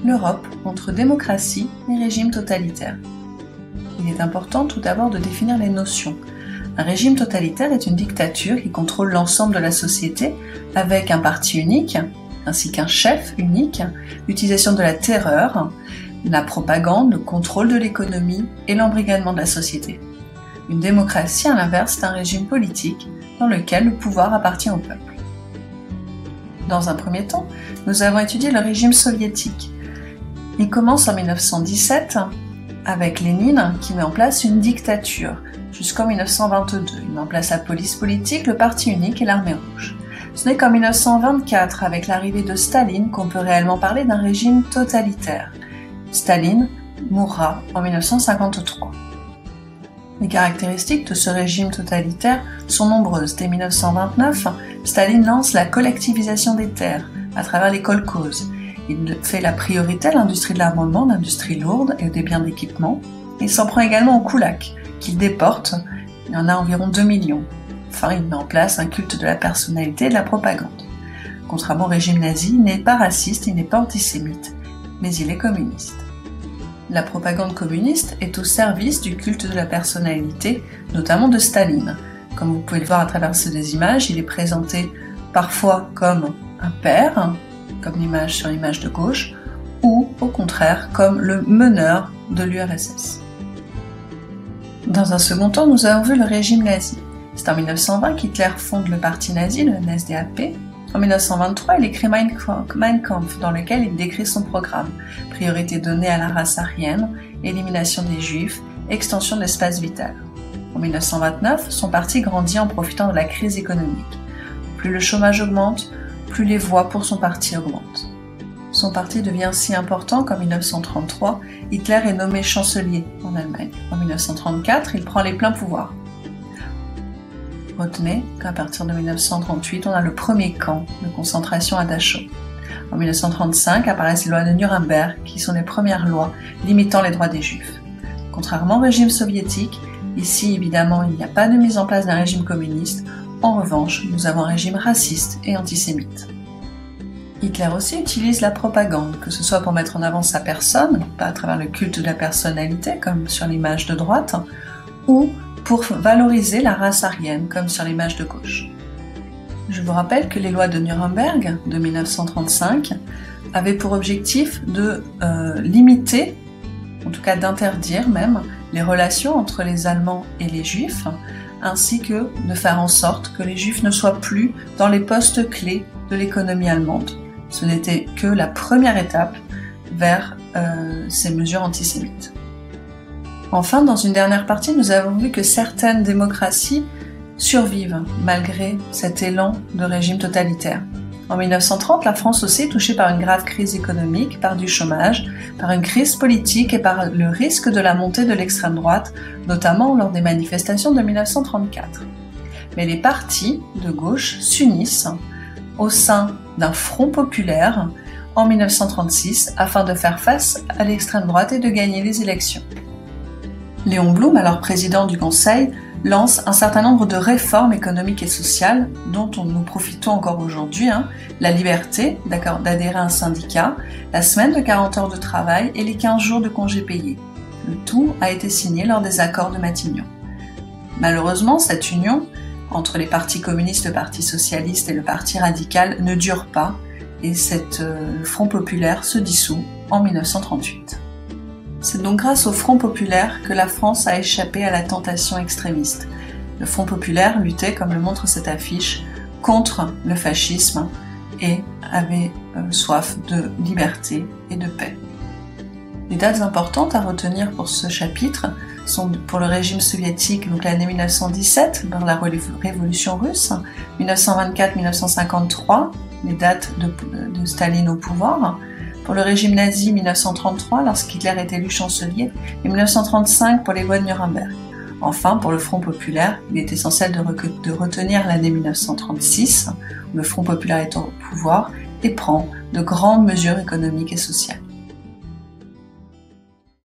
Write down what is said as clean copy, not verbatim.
l'Europe entre démocratie et régime totalitaire. Il est important tout d'abord de définir les notions. Un régime totalitaire est une dictature qui contrôle l'ensemble de la société avec un parti unique, ainsi qu'un chef unique, l'utilisation de la terreur, la propagande, le contrôle de l'économie et l'embrigadement de la société. Une démocratie, à l'inverse, est un régime politique dans lequel le pouvoir appartient au peuple. Dans un premier temps, nous avons étudié le régime soviétique. Il commence en 1917 avec Lénine qui met en place une dictature jusqu'en 1922. Il met en place la police politique, le parti unique et l'armée rouge. Ce n'est qu'en 1924, avec l'arrivée de Staline, qu'on peut réellement parler d'un régime totalitaire. Staline mourra en 1953. Les caractéristiques de ce régime totalitaire sont nombreuses. Dès 1929, Staline lance la collectivisation des terres à travers les kolkhozes. Il fait la priorité à l'industrie de l'armement, l'industrie lourde et des biens d'équipement. Il s'en prend également aux koulaks, qu'il déporte. Il y en a environ 2 millions. Enfin, il met en place un culte de la personnalité et de la propagande. Contrairement au régime nazi, il n'est pas raciste, il n'est pas antisémite, mais il est communiste. La propagande communiste est au service du culte de la personnalité, notamment de Staline. Comme vous pouvez le voir à travers ces deux images, il est présenté parfois comme un père, comme l'image sur l'image de gauche, ou au contraire comme le meneur de l'URSS. Dans un second temps, nous avons vu le régime nazi. C'est en 1920 qu'Hitler fonde le parti nazi, le NSDAP. En 1923, il écrit Mein Kampf, dans lequel il décrit son programme. Priorité donnée à la race aryenne, élimination des juifs, extension de l'espace vital. En 1929, son parti grandit en profitant de la crise économique. Plus le chômage augmente, plus les voix pour son parti augmentent. Son parti devient si important qu'en 1933, Hitler est nommé chancelier en Allemagne. En 1934, il prend les pleins pouvoirs. Retenez qu'à partir de 1938, on a le premier camp de concentration à Dachau. En 1935 apparaissent les lois de Nuremberg, qui sont les premières lois limitant les droits des Juifs. Contrairement au régime soviétique, ici évidemment il n'y a pas de mise en place d'un régime communiste. En revanche, nous avons un régime raciste et antisémite. Hitler aussi utilise la propagande, que ce soit pour mettre en avant sa personne, pas à travers le culte de la personnalité, comme sur l'image de droite, ou pour valoriser la race aryenne, comme sur l'image de gauche. Je vous rappelle que les lois de Nuremberg de 1935 avaient pour objectif de limiter, en tout cas d'interdire même, les relations entre les Allemands et les Juifs, ainsi que de faire en sorte que les Juifs ne soient plus dans les postes clés de l'économie allemande. Ce n'était que la première étape vers ces mesures antisémites. Enfin, dans une dernière partie, nous avons vu que certaines démocraties survivent malgré cet élan de régime totalitaire. En 1930, la France aussi est touchée par une grave crise économique, par du chômage, par une crise politique et par le risque de la montée de l'extrême droite, notamment lors des manifestations de 1934. Mais les partis de gauche s'unissent au sein d'un front populaire en 1936 afin de faire face à l'extrême droite et de gagner les élections. Léon Blum, alors président du Conseil, lance un certain nombre de réformes économiques et sociales dont nous profitons encore aujourd'hui, la liberté d'adhérer à un syndicat, la semaine de 40 heures de travail et les 15 jours de congés payés. Le tout a été signé lors des accords de Matignon. Malheureusement, cette union entre les partis communistes, le parti socialiste et le parti radical ne dure pas et le Front populaire se dissout en 1938. C'est donc grâce au Front populaire que la France a échappé à la tentation extrémiste. Le Front populaire luttait, comme le montre cette affiche, contre le fascisme et avait soif de liberté et de paix. Les dates importantes à retenir pour ce chapitre sont pour le régime soviétique, donc l'année 1917, dans la révolution russe, 1924-1953, les dates de Staline au pouvoir, pour le régime nazi 1933 lorsqu'Hitler est élu chancelier et 1935 pour les lois de Nuremberg. Enfin, pour le Front populaire, il est essentiel de retenir l'année 1936 où le Front populaire est au pouvoir et prend de grandes mesures économiques et sociales.